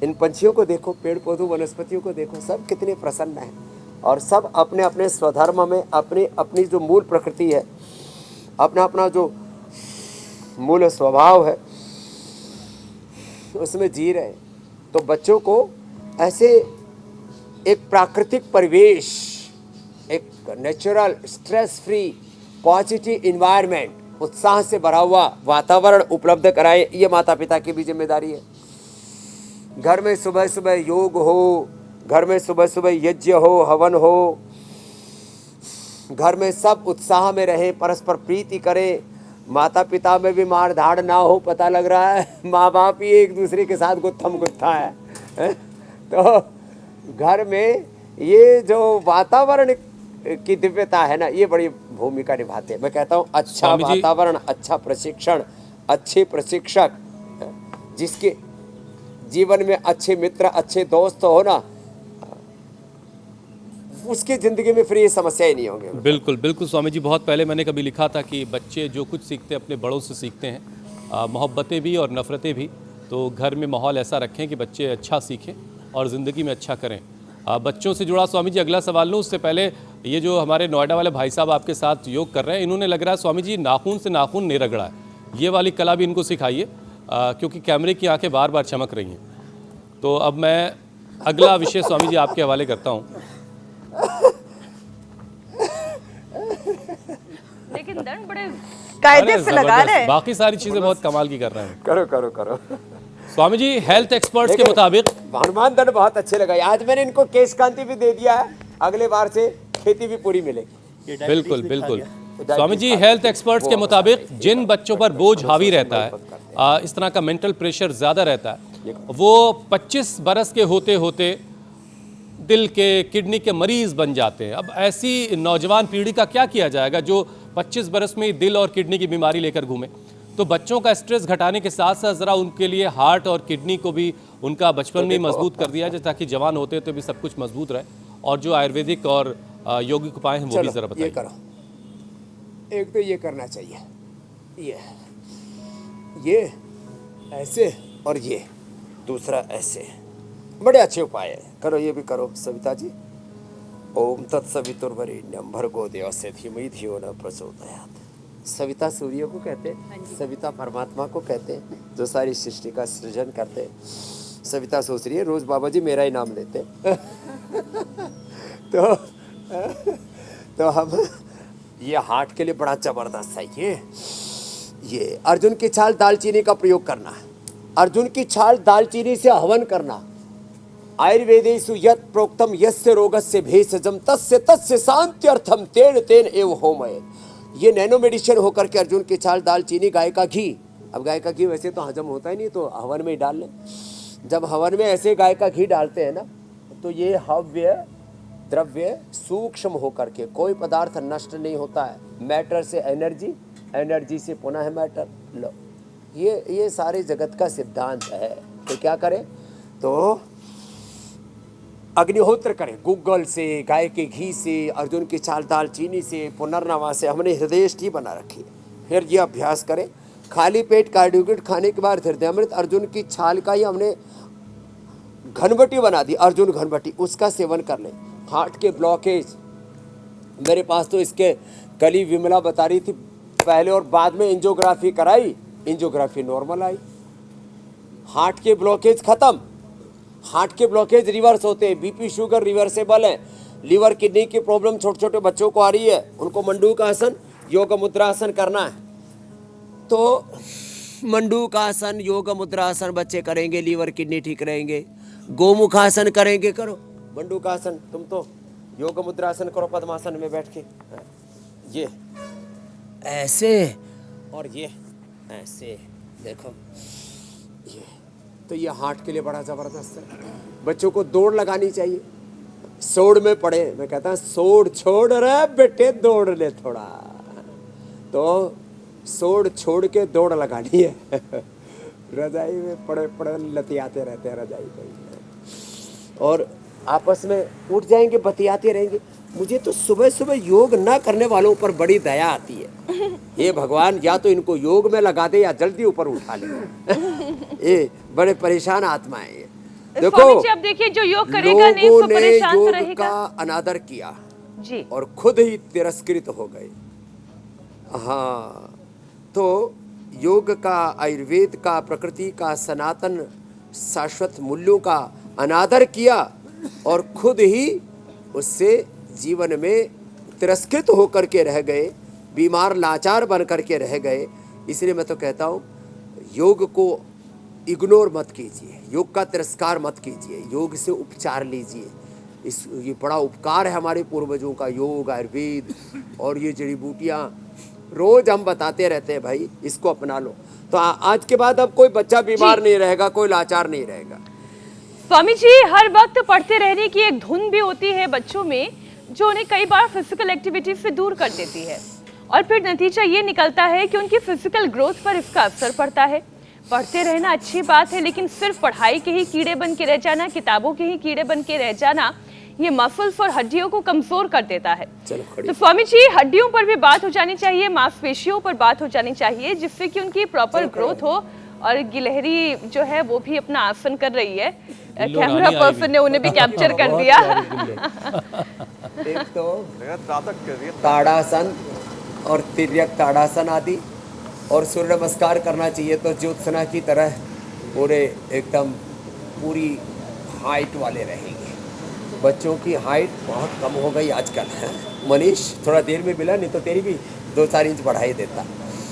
इन पंछियों को देखो, पेड़ पौधों वनस्पतियों को देखो, सब कितने प्रसन्न हैं और सब अपने अपने स्वधर्म में अपनी अपनी जो मूल प्रकृति है, अपना अपना जो मूल स्वभाव है उसमें जी रहे। तो बच्चों को ऐसे एक प्राकृतिक परिवेश, एक natural stress free positive environment, उत्साह से भरा हुआ वातावरण उपलब्ध कराए, ये माता पिता की भी जिम्मेदारी है। घर में सुबह सुबह योग हो, घर में सुबह सुबह यज्ञ हो, हवन हो, घर में सब उत्साह में रहे, परस्पर प्रीति करें, माता पिता में भी मार धाड़ ना हो। पता लग रहा है माँ बाप ही एक दूसरे के साथ गुत्थम गुत्था है। तो घर में ये जो वातावरण की दिव्यता है ना, ये बड़ी भूमिका निभाते हैं। मैं कहता हूँ अच्छा वातावरण, अच्छा प्रशिक्षण, अच्छे प्रशिक्षक, जिसके जीवन में अच्छे मित्र, अच्छे दोस्त हो ना, उसकी ज़िंदगी में फिर ये समस्या ही नहीं होंगे। बिल्कुल बिल्कुल स्वामी जी, बहुत पहले मैंने कभी लिखा था कि बच्चे जो कुछ सीखते हैं अपने बड़ों से सीखते हैं, मोहब्बतें भी और नफ़रतें भी। तो घर में माहौल ऐसा रखें कि बच्चे अच्छा सीखें और ज़िंदगी में अच्छा करें। बच्चों से जुड़ा स्वामी जी अगला सवाल लूँ, उससे पहले ये जो हमारे नोएडा वाले भाई साहब आपके साथ योग कर रहे हैं, इन्होंने लग रहा है स्वामी जी नाखून से नाखून नहीं रगड़ा है, ये वाली कला भी इनको सिखाइए, क्योंकि कैमरे की आंखें बार बार चमक रही हैं। तो अब मैं अगला विषय स्वामी जी आपके हवाले करता हूँ। लेकिन दंड बड़े कायदे अरे से लगा जबरदस्त। रहे हैं। बाकी सारी चीजें बहुत कमाल की कर रहे हैं करो करो करो। स्वामी जी। हेल्थ एक्सपर्ट्स के देखिए, मुताबिक हनुमान दंड बहुत अच्छे लगा। आज मैंने इनको केश कांति भी दे दिया है, अगले बार से खेती भी पूरी मिलेगी। बिल्कुल बिल्कुल स्वामी जी, हेल्थ एक्सपर्ट्स के मुताबिक जिन बच्चों पर बोझ हावी रहता है, इस तरह का मेंटल प्रेशर ज़्यादा रहता है, वो 25 बरस के होते होते दिल के किडनी के मरीज बन जाते हैं। अब ऐसी नौजवान पीढ़ी का क्या किया जाएगा जो 25 बरस में ही दिल और किडनी की बीमारी लेकर घूमे? तो बच्चों का स्ट्रेस घटाने के साथ साथ ज़रा उनके लिए हार्ट और किडनी को भी उनका बचपन में ही मजबूत कर दिया जाए, ताकि जवान होते तो भी सब कुछ मजबूत रहे। और जो आयुर्वेदिक और यौगिक उपाय हैं वो भी ज़रा ये बताइए। करो, एक तो ये करना चाहिए, ये ऐसे और ये दूसरा ऐसे, बड़े अच्छे उपाय है। करो, ये भी करो सविता जी। ओम तत्सवितुर्वरेण्यं भर्गो देवस्य धीमहि धियो न प्रचोदयात्। सविता सूर्य को कहते हैं, सविता परमात्मा को कहते हैं, जो सारी सृष्टि का सृजन करते हैं। सविता सोच रही है रोज बाबा जी मेरा ही नाम लेते हैं। तो हम ये हार्ट के लिए बड़ा जबरदस्त है। ये अर्जुन की छाल दालचीनी का प्रयोग करना, अर्जुन की छाल दालचीनी से हवन करना। आयुर्वेदेषु यत् प्रोक्तम यस्य रोगस्य भेषजम तस्य तस्य शांत्यर्थम तेन तेन एव होमये। ये नैनो मेडिसिन होकर के अर्जुन की छाल दालचीनी गाय का घी। अब गाय का घी वैसे तो हजम होता ही नहीं, तो हवन में ही डाल लें। जब हवन में ऐसे गाय का घी डालते हैं ना, तो ये हव्य द्रव्य सूक्ष्म होकर के, कोई पदार्थ नष्ट नहीं होता है। मैटर से एनर्जी, एनर्जी से पुनः मैटर। लो, ये सारे जगत का सिद्धांत है। तो क्या करें? तो अग्निहोत्र करें, गूगल से, गाय के घी से, अर्जुन की छाल दालचीनी से, पुनर्नवा से हमने हृदयष्टि बना रखी है। फिर ये अभ्यास करें, खाली पेट कार्बोहाइड्रेट खाने के बाद हृदयामृत अर्जुन की छाल का ही हमने घनबटी बना दी, अर्जुन घनबटी, उसका सेवन कर लें। हार्ट के ब्लॉकेज, मेरे पास तो इसके कली विमला बता रही थी, पहले और बाद में एंजियोग्राफी कराई, एंजियोग्राफी नॉर्मल आई। हार्ट के ब्लॉकेज खत्म। हार्ट के ब्लॉकेज रिवर्स होते हैं, बीपी शुगर रिवर्सेबल है। लीवर किडनी की प्रॉब्लम छोटे छोटे बच्चों को आ रही है, उनको मंडूकासन योग मुद्रासन करना है। तो मंडूकासन योग मुद्रासन बच्चे करेंगे, लीवर किडनी ठीक रहेंगे। गोमुखासन करेंगे, करो मंडूकासन, तुम तो योग मुद्रासन करो पद्मासन में बैठ के, ये ऐसे और ये ऐसे, देखो ये। तो ये हार्ट के लिए बड़ा ज़बरदस्त है। बच्चों को दौड़ लगानी चाहिए। सोड़ में पड़े, मैं कहता हूँ सोड़ छोड़ रहे बेटे, दौड़ ले थोड़ा। तो सोड़ छोड़ के दौड़ लगानी है। रजाई में पड़े पड़े लतियाते रहते हैं रजाई में, और आपस में उठ जाएंगे, बतियाते रहेंगे। मुझे तो सुबह सुबह योग ना करने वालों पर बड़ी दया आती है। ये भगवान, या तो इनको योग में लगा दे या जल्दी ऊपर उठा ले। ये बड़े परेशान आत्माएं ये। देखो, स्वामी जी, अब देखिए जो योग करेगा नहीं लोगों तो ने परेशान तो योग रहेगा। का अनादर किया जी, और खुद ही तिरस्कृत हो गए। हाँ, तो योग का, आयुर्वेद का, प्रकृति का, सनातन शाश्वत मूल्यों का अनादर किया और खुद ही उससे जीवन में तिरस्कृत होकर के रह गए, बीमार लाचार बन करके रह गए। इसलिए मैं तो कहता हूँ, योग को इग्नोर मत कीजिए, योग का तिरस्कार मत कीजिए, योग से उपचार लीजिए। ये बड़ा उपकार है हमारे पूर्वजों का, योग, आयुर्वेद और ये जड़ी बूटियाँ रोज हम बताते रहते हैं, भाई इसको अपना लो। तो आज के बाद अब कोई बच्चा बीमार नहीं रहेगा, कोई लाचार नहीं रहेगा। स्वामी जी, हर वक्त पढ़ते रहने की एक धुन भी होती है बच्चों में, जो उन्हें कई बार फिजिकल एक्टिविटी से दूर कर देती है, और फिर नतीजा ये निकलता है कि उनकी फिजिकल ग्रोथ पर इसका असर पड़ता है। पढ़ते रहना अच्छी बात है, लेकिन सिर्फ पढ़ाई के ही कीड़े बन के रह जाना, किताबों के ही कीड़े बन के रह जाना, ये मसल्स और हड्डियों को कमजोर कर देता है। तो स्वामी जी, हड्डियों पर भी बात हो जानी चाहिए, मांसपेशियों पर बात हो जानी चाहिए, जिससे कि उनकी प्रॉपर ग्रोथ हो। और गिलहरी जो है वो भी अपना आसन कर रही है, कैमरा पर्सन ने उन्हें भी कैप्चर कर दिया। एक तो ताड़ासन और तिर्यक ताड़ासन आदि, और सूर्य नमस्कार करना चाहिए तो ज्योत्सना की तरह पूरे एकदम पूरी हाइट वाले रहेंगे। बच्चों की हाइट बहुत कम हो गई आजकल है। मनीष थोड़ा देर में मिला, नहीं तो तेरी भी 2-4 इंच बढ़ा ही देता।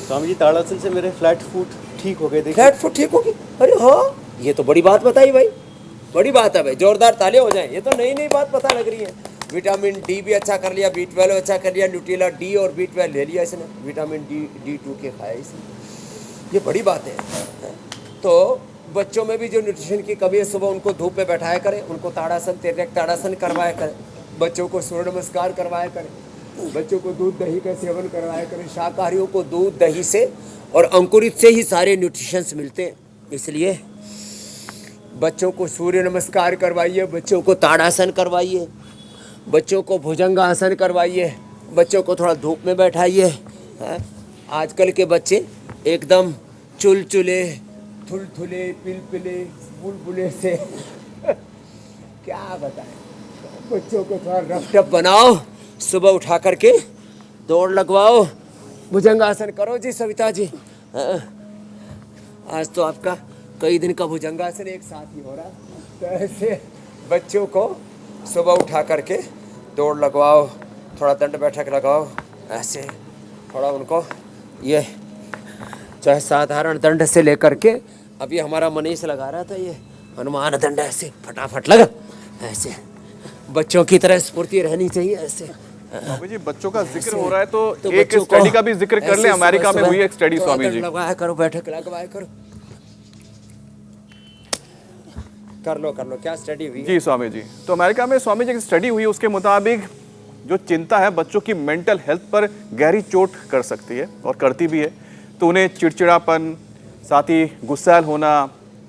स्वामी जी ताड़ासन से मेरे फ्लैट फुट ठीक हो गए, देखिए। फ्लैट फुट ठीक होगी? अरे हाँ, ये तो बड़ी बात बताई भाई, बड़ी बात है भाई, जोरदार ताले हो जाएं। ये तो नई नई बात पता लग रही है। विटामिन डी भी अच्छा कर लिया, B12 अच्छा कर लिया, न्यूट्रिला डी और B12 ले लिया इसने, विटामिन D2 के खाया इसने, ये बड़ी बात है। तो बच्चों में भी जो न्यूट्रिशन की कमी है, सुबह उनको धूप पे बैठाया करें, उनको ताड़ासन, तिर्यक ताड़ासन करवाया करें, बच्चों को सूर्य नमस्कार करवाया करें, बच्चों को दूध दही का सेवन करवाया करें। शाकाहारियों को दूध दही से और अंकुरित से ही सारे न्यूट्रिशंस मिलते हैं, इसलिए बच्चों को सूर्य नमस्कार करवाइए, बच्चों को ताड़ासन करवाइए, बच्चों को भुजंगासन करवाइए, बच्चों को थोड़ा धूप में बैठाइए। आजकल के बच्चे एकदम चुलचुले, थुलथुले, पिलपिले, बुलबुले से क्या बताएं। बच्चों को थोड़ा रफ टफ बनाओ, सुबह उठा करके दौड़ लगवाओ, भुजंगासन करो जी सविता जी। आज तो आपका कई दिन का भुजंगासन एक साथ ही हो रहा, तो ऐसे बच्चों को सुबह उठा करके दौड़ लगवाओ, थोड़ा दंड बैठक लगाओ, ऐसे थोड़ा उनको, ये चाहे साधारण दंड से लेकर के, अभी हमारा मनीष लगा रहा था ये हनुमान दंड, ऐसे फटाफट लगा, ऐसे बच्चों की तरह स्फूर्ति रहनी चाहिए ऐसे। स्वामी जी बच्चों का जिक्र हो रहा है तो एक बच्चों को स्टडी का भी जिक्र कर ले। ऐसे अमेरिका में सुबह हुई एक स्टडी थोड़ा स्वामी दंड जी। लगवाया करो, बैठक लगवाया करो, कर लो क्या स्टडी हुई? जी स्वामी जी, तो अमेरिका में स्वामी जी एक स्टडी हुई, उसके मुताबिक जो चिंता है बच्चों की मेंटल हेल्थ पर गहरी चोट कर सकती है और करती भी है। तो उन्हें चिड़चिड़ापन, साथ ही गुस्सैल होना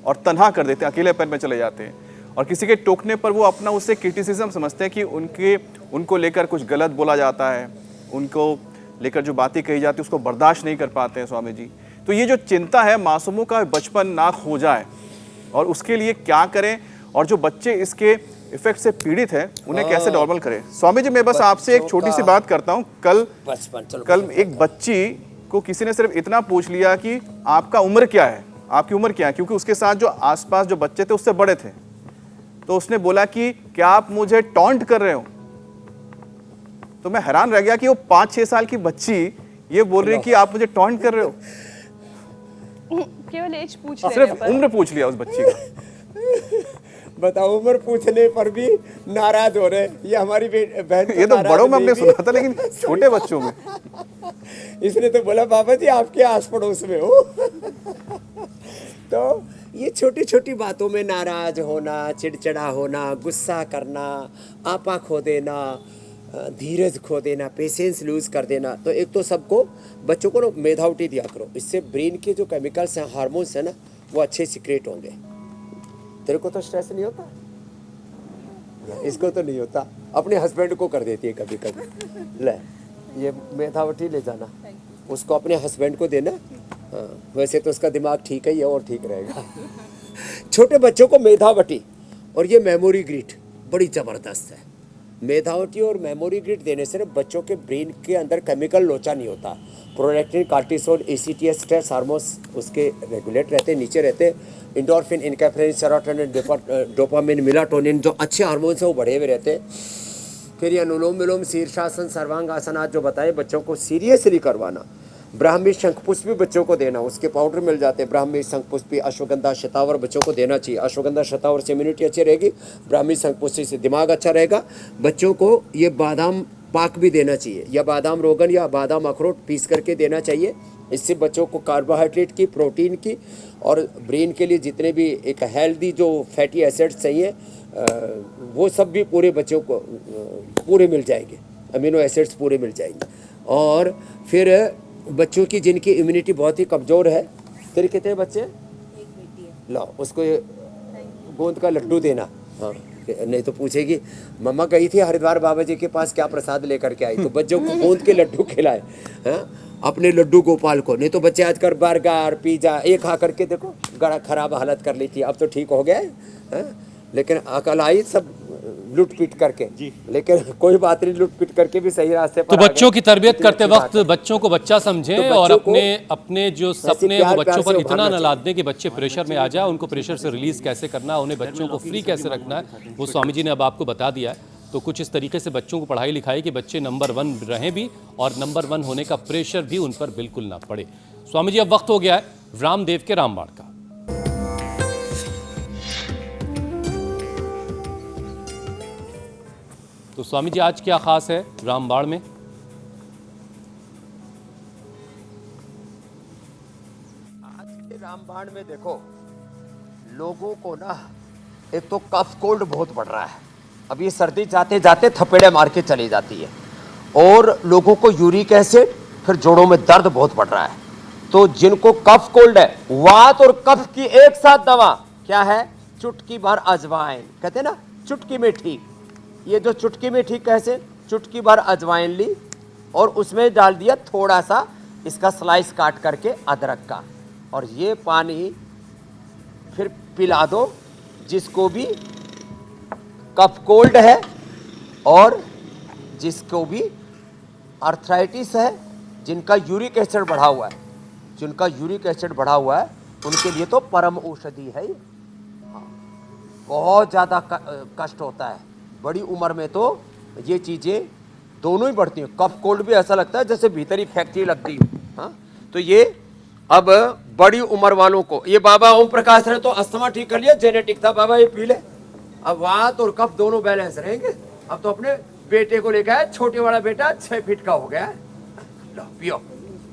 और तन्हा कर देते हैं, अकेलेपन में चले जाते हैं। और किसी के टोकने पर वो अपना उससे क्रिटिसिज्म समझते हैं कि उनको लेकर कुछ गलत बोला जाता है, उनको लेकर जो बातें कही जाती है उसको बर्दाश्त नहीं कर पाते हैं स्वामी जी। तो ये जो चिंता है मासूमों का बचपन ना खो जाए, और उसके लिए क्या करें, और जो बच्चे इसके इफेक्ट से पीड़ित हैं उन्हें कैसे नॉर्मल करें। स्वामी जी मैं बस आपसे एक छोटी सी बात करता हूँ। कल एक बच्ची को किसी ने सिर्फ इतना पूछ लिया कि आपका उम्र क्या है, आपकी उम्र क्या है, क्योंकि उसके साथ जो आसपास जो बच्चे थे उससे बड़े थे। तो उसने बोला कि क्या आप मुझे टॉन्ट कर रहे हो। तो मैं हैरान रह गया कि वो 5-6 साल की बच्ची ये बोल रही कि आप मुझे टॉन्ट कर रहे हो। केवल एज पूछ रहे सिर्फ उम्र पूछ लिया उस बच्ची का। बताओ, उम्र पूछने पर भी नाराज हो रहे। ये हमारी बहन ये तो बड़ों में हमने सुना था, लेकिन छोटे बच्चों में इसने तो बोला बाबा जी आपके आस पड़ोस में हो। तो ये छोटी छोटी बातों में नाराज होना, चिड़चिड़ा होना, गुस्सा करना, आपा खो देना, धीरज खो देना, पेशेंस लूज कर देना। तो एक तो सबको बच्चों को ना मेधावटी दिया करो, इससे ब्रेन के जो केमिकल्स हैं, हार्मोन्स हैं ना, वो अच्छे सीक्रेट होंगे। तेरे को तो स्ट्रेस नहीं होता, इसको तो नहीं होता, अपने हस्बैंड को कर देती है कभी कभी। ले ये मेधावटी ले जाना, उसको अपने हस्बैंड को देना। हाँ, वैसे तो उसका दिमाग ठीक है और ठीक रहेगा। छोटे बच्चों को मेधावटी और ये मेमोरी ग्रिड बड़ी ज़बरदस्त है। मेधावटी और मेमोरी ग्रिड देने से बच्चों के ब्रेन के अंदर केमिकल लोचा नहीं होता। Prolactin, cortisol, ACTH stress hormones उसके रेगुलेट रहते, नीचे रहते। इंडोर्फिन, इनकेफ्रिन, सेरोटोनिन, डोपामिन, मेलाटोनिन जो अच्छे हार्मोन्स हैं वो बढ़े हुए रहते हैं। फिर ये अनुलोम विलोम, शीर्षासन, सर्वांगासन आज जो बताए बच्चों को सीरियसली करवाना। ब्राह्मी शंखपुष्प भी बच्चों को देना, उसके पाउडर मिल जाते हैं। ब्राह्मी शंखपुष्पी, अश्वगंधा, शतावर बच्चों को देना चाहिए। अश्वगंधा शतावर से इम्यूनिटी अच्छी रहेगी, ब्राह्मी शंखपुष्पी से दिमाग अच्छा रहेगा। बच्चों को ये बादाम पाक भी देना चाहिए, या बादाम रोगन या बादाम अखरोट पीस करके देना चाहिए। इससे बच्चों को कार्बोहाइड्रेट की, प्रोटीन की और ब्रेन के लिए जितने भी एक हेल्दी जो फैटी एसिड्स चाहिए वो सब भी पूरे बच्चों को पूरे मिल जाएंगे, अमीनो एसिड्स पूरे मिल जाएंगे। और फिर बच्चों की जिनकी इम्यूनिटी बहुत ही कमज़ोर है, तेरे कितने बच्चे? एक बेटी है। लो उसको गोंद का लड्डू देना। हाँ, नहीं तो पूछेगी मम्मा गई थी हरिद्वार बाबा जी के पास, क्या प्रसाद लेकर के आई। तो बच्चों को गोंद के लड्डू खिलाए, हाँ, अपने लड्डू गोपाल को। नहीं तो बच्चे आजकल बर्गर, पिज़्ज़ा ये खा करके देखो गड़ा खराब हालत कर ली थी, अब तो ठीक हो गया है। लेकिन अकल आई सब लूट पीट करके लेकिन कोई बात नहीं, लूट पीट करके भी सही रास्ते पर तो आ गए। बच्चों की तरबियत इतनी करते अच्छी बात वक्त है। बच्चों को बच्चा समझें तो बच्चों और को अपने जो सपने वो प्यार बच्चों से पर इतना उभारना न लाद दें कि बच्चे प्रेशर में आ जाए। उनको प्रेशर से रिलीज कैसे करना है, उन्हें बच्चों को फ्री कैसे रखना है, वो स्वामी जी ने अब आपको बता दिया है। तो कुछ इस तरीके से बच्चों को पढ़ाई लिखाई कि बच्चे नंबर 1 रहें भी और नंबर 1 होने का प्रेशर भी उन पर बिल्कुल ना पड़े। स्वामी जी, अब वक्त हो गया है रामदेव के रामबाण का। तो स्वामी जी, आज क्या खास है रामबाण में? आज के रामबाण में देखो, लोगों को ना एक तो कफ कोल्ड बहुत बढ़ रहा है। अब ये सर्दी जाते जाते थपेड़े मार के चली जाती है, और लोगों को यूरिक एसिड, फिर जोड़ों में दर्द बहुत बढ़ रहा है। तो जिनको कफ कोल्ड है, वात और कफ की एक साथ दवा क्या है? चुटकी भर अजवाइन, कहते हैं ना चुटकी में ठीक। ये जो चुटकी में ठीक कैसे? चुटकी भर अजवाइन ली और उसमें डाल दिया थोड़ा सा इसका स्लाइस काट करके अदरक का, और ये पानी फिर पिला दो जिसको भी कफ कोल्ड है और जिसको भी आर्थराइटिस है, जिनका यूरिक एसिड बढ़ा हुआ है, जिनका यूरिक एसिड बढ़ा हुआ है उनके लिए तो परम औषधि है ये। हाँ, बहुत ज़्यादा कष्ट होता है। बड़ी उम्र में तो ये चीज़ें दोनों ही बढ़ती हैं। कफ कोल्ड भी ऐसा लगता है जैसे भीतर ही फैक्ट्री लगती है। हाँ, तो ये अब बड़ी उम्र वालों को, ये बाबा ओम प्रकाश ने तो अस्थमा ठीक कर लिया, जेनेटिक था बाबा, ये पी ले। अब वात और कफ दोनों बैलेंस रहेंगे। अब तो अपने बेटे को लेकर आए, छोटे वाला बेटा 6 फीट का हो गया है। लो पियो,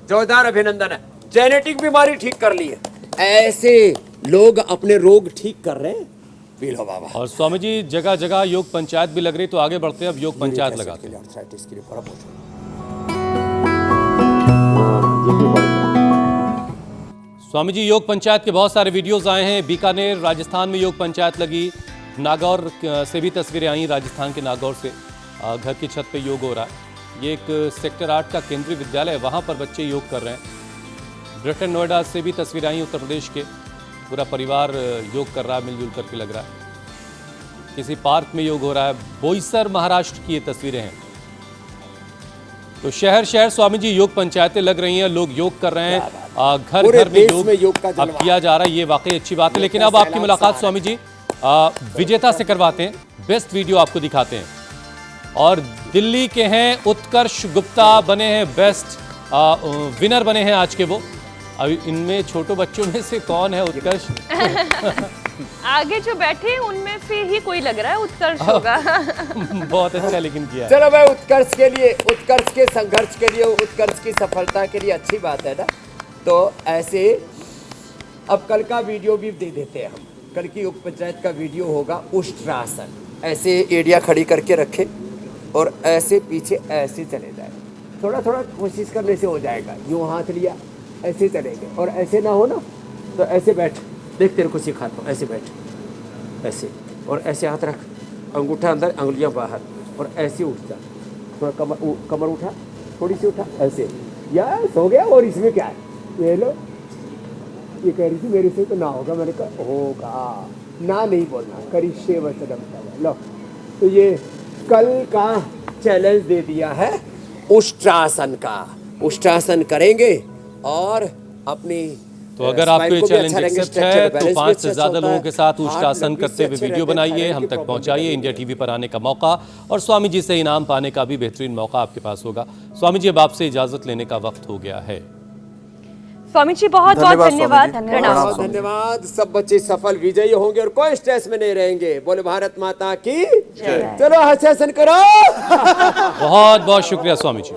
जोरदार अभिनंदन है, जेनेटिक बीमारी ठीक कर ली है। ऐसे लोग अपने रोग ठीक कर रहे हैं, पी लो बाबा। और स्वामी जी, जगह जगह योग पंचायत भी लग रही, तो आगे बढ़ते हैं, अब योग पंचायत लगाते हैं। आर्थराइटिस के लिए बड़ा बहुत स्वामी जी, योग पंचायत के बहुत सारे वीडियोस आए हैं। बीकानेर राजस्थान में योग पंचायत लगी, नागौर से भी तस्वीरें आई, राजस्थान के नागौर से। घर की छत पे योग हो रहा है। ये एक सेक्टर 8 का केंद्रीय विद्यालय है, वहाँ पर बच्चे योग कर रहे हैं। ग्रेटर नोएडा से भी तस्वीरें आई, उत्तर प्रदेश के। पूरा परिवार योग कर रहा है, मिलजुल करके लग रहा है। किसी पार्क में योग हो रहा है। बोईसर महाराष्ट्र की ये तस्वीरें हैं। तो शहर शहर स्वामी जी योग पंचायतें लग रही हैं, लोग योग कर रहे हैं, घर घर में योग अब किया जा रहा है। ये वाकई अच्छी बात है। लेकिन अब आपकी मुलाकात स्वामी जी विजेता से करवाते हैं, बेस्ट वीडियो आपको दिखाते हैं। और दिल्ली के हैं उत्कर्ष गुप्ता, बने हैं बेस्ट विनर बने हैं आज के वो। अभी इनमें छोटे बच्चों में से कौन है उत्कर्ष? आगे जो बैठे उनमें से ही कोई लग रहा है उत्कर्ष होगा। बहुत अच्छा लेकिन किया। चलो भाई, उत्कर्ष के लिए, उत्कर्ष के संघर्ष के लिए, उत्कर्ष की सफलता के लिए अच्छी बात है ना। तो ऐसे अब कल का वीडियो भी दे देते हैं हम। कल की योग पंचायत का वीडियो होगा उष्ट्रासन। ऐसे एड़िया खड़ी करके रखे और ऐसे पीछे ऐसे चले जाए। थोड़ा थोड़ा कोशिश करने से हो जाएगा। यूँ हाथ लिया, ऐसे चलेंगे, और ऐसे ना हो ना तो ऐसे बैठ। देख तेरे को सिखाता हूँ, ऐसे बैठ, ऐसे, और ऐसे हाथ रख, अंगूठा अंदर, अंगुलियाँ बाहर, और ऐसे उठ जा। थोड़ा कमर उठा, थोड़ी सी उठा, ऐसे। यार हो गया। और इसमें क्या है, ये लो, ये कह रही थी मेरे से तो ना होगा। मैंने कहा होगा, ना नहीं बोलना, करिष्ये वचनम तव। लो, तो ये कल का चैलेंज दे दिया है उष्ट्रासन का। उष्ट्रासन करेंगे और अपनी, तो अगर आपको ये चैलेंज एक्सेप्ट है तो 5 से ज़्यादा लोगों के साथ उष्ट्रासन करते हुए वीडियो बनाइए, हम तक पहुंचाइए। इंडिया टीवी पर आने का मौका और स्वामी जी से इनाम पाने का भी बेहतरीन मौका आपके पास होगा। स्वामी जी, अब आपसे इजाजत लेने का वक्त हो गया है। स्वामी जी बहुत बहुत धन्यवाद। बहुत धन्यवाद। सब बच्चे सफल विजयी होंगे और कोई स्ट्रेस में नहीं रहेंगे। बोले भारत माता की जय। चलो हर्षासन करो। बहुत बहुत शुक्रिया स्वामी जी।